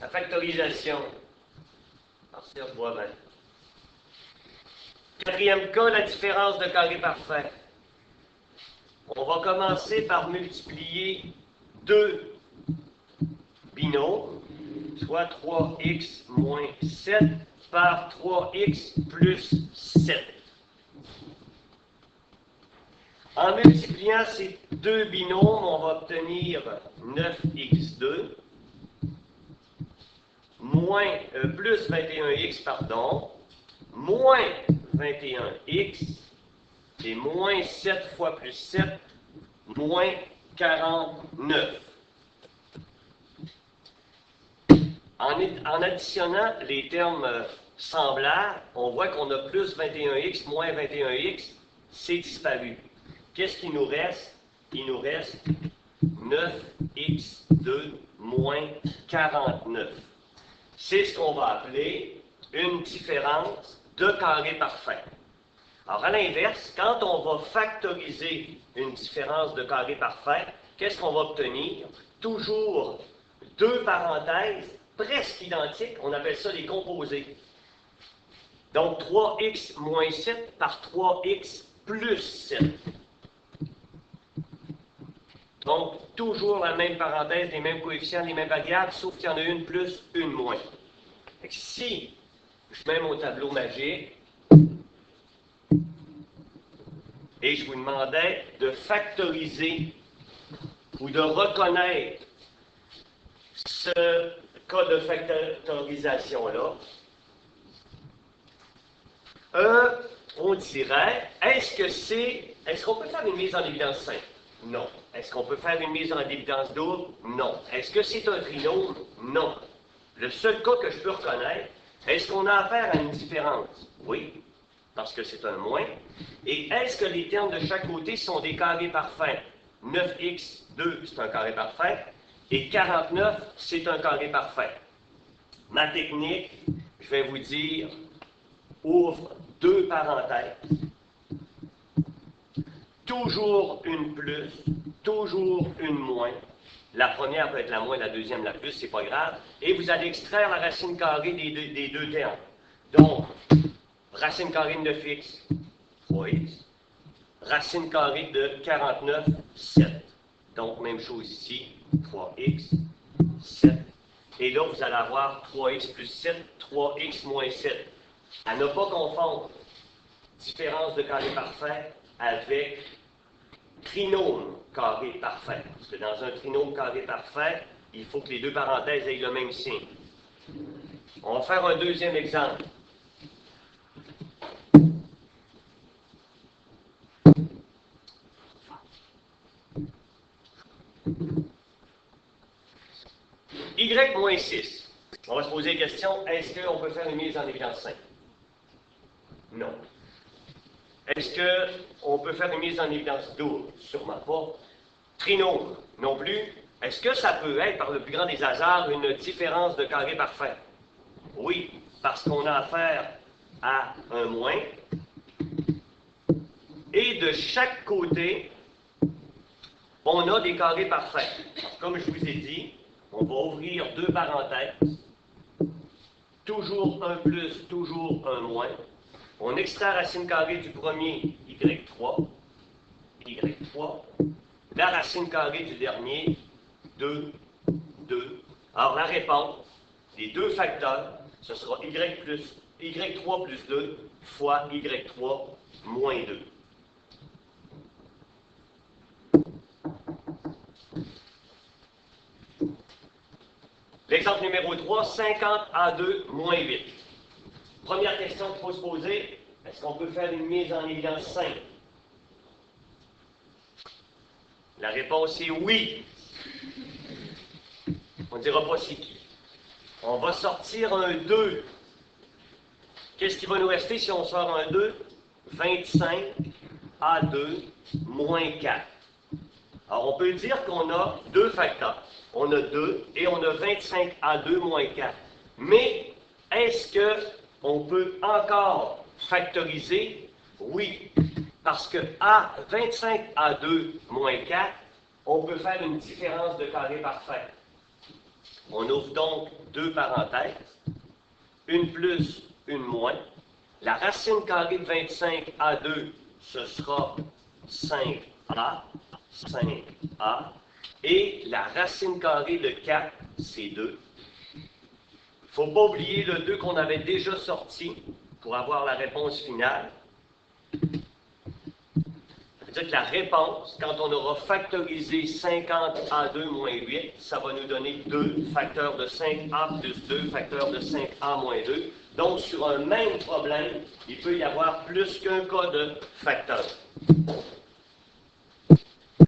La factorisation. Alors, ça, je vois bien. Quatrième cas, la différence de carré parfait. On va commencer par multiplier deux binômes, soit 3x moins 7 par 3x plus 7. En multipliant ces deux binômes, on va obtenir 9x2 plus 21x, pardon, moins 21x et moins 7 fois plus 7, moins 49. En additionnant les termes semblables, on voit qu'on a plus 21x, moins 21x, c'est disparu. Qu'est-ce qu'il nous reste? Il nous reste 9x2 moins 49. C'est ce qu'on va appeler une différence de carré parfait. Alors, à l'inverse, quand on va factoriser une différence de carré parfait, qu'est-ce qu'on va obtenir? Toujours deux parenthèses presque identiques, on appelle ça les composés. Donc, 3x moins 7 par 3x plus 7. Donc, toujours la même parenthèse, les mêmes coefficients, les mêmes variables, sauf qu'il y en a une plus, une moins. Fait que si je mets mon tableau magique et je vous demandais de factoriser ou de reconnaître ce cas de factorisation-là, on dirait, est-ce qu'on peut faire une mise en évidence simple? Non. Est-ce qu'on peut faire une mise en évidence double? Non. Est-ce que c'est un trinôme? Non. Le seul cas que je peux reconnaître, est-ce qu'on a affaire à une différence? Oui, parce que c'est un moins. Et est-ce que les termes de chaque côté sont des carrés parfaits? 9x2, c'est un carré parfait, et 49, c'est un carré parfait. Ma technique, je vais vous dire, ouvre deux parenthèses. Toujours une plus, toujours une moins. La première peut être la moins, la deuxième la plus, c'est pas grave. Et vous allez extraire la racine carrée des deux termes. Donc, racine carrée de 9x, 3x. Racine carrée de 49, 7. Donc, même chose ici, 3x, 7. Et là, vous allez avoir 3x plus 7, 3x moins 7. À ne pas confondre différence de carré parfait avec trinôme carré parfait. Parce que dans un trinôme carré parfait, il faut que les deux parenthèses aient le même signe. On va faire un deuxième exemple. Y moins 6. On va se poser la question, est-ce qu'on peut faire une mise en évidence simple? Non. Est-ce qu'on peut faire une mise en évidence double? Sûrement pas. Trinôme? Non plus. Est-ce que ça peut être, par le plus grand des hasards, une différence de carré parfait? Oui, parce qu'on a affaire à un moins. Et de chaque côté, on a des carrés parfaits. Comme je vous ai dit, on va ouvrir deux parenthèses. Toujours un plus, toujours un moins. On extrait la racine carrée du premier, y3. Y3. La racine carrée du dernier, 2, 2. Alors la réponse, les deux facteurs, ce sera y3 plus 2 fois y3 moins 2. L'exemple numéro 3, 50A2 moins 8. Première question qu'il faut se poser, est-ce qu'on peut faire une mise en évidence simple? La réponse est oui. On ne dira pas c'est qui. On va sortir un 2. Qu'est-ce qui va nous rester si on sort un 2? 25A2 moins 4. Alors, on peut dire qu'on a deux facteurs. On a 2 et on a 25A2 moins 4. Mais, est-ce qu'on peut encore factoriser? Oui. Parce que à 25A2 moins 4, on peut faire une différence de carré parfait. On ouvre donc deux parenthèses, une plus, une moins. La racine carrée de 25A2, ce sera 5A, 5A. Et la racine carrée de 4, c'est 2. Il ne faut pas oublier le 2 qu'on avait déjà sorti pour avoir la réponse finale. C'est-à-dire que la réponse, quand on aura factorisé 50A2 moins 8, ça va nous donner 2 facteurs de 5A plus 2 facteurs de 5A moins 2. Donc, sur un même problème, il peut y avoir plus qu'un cas de facteur.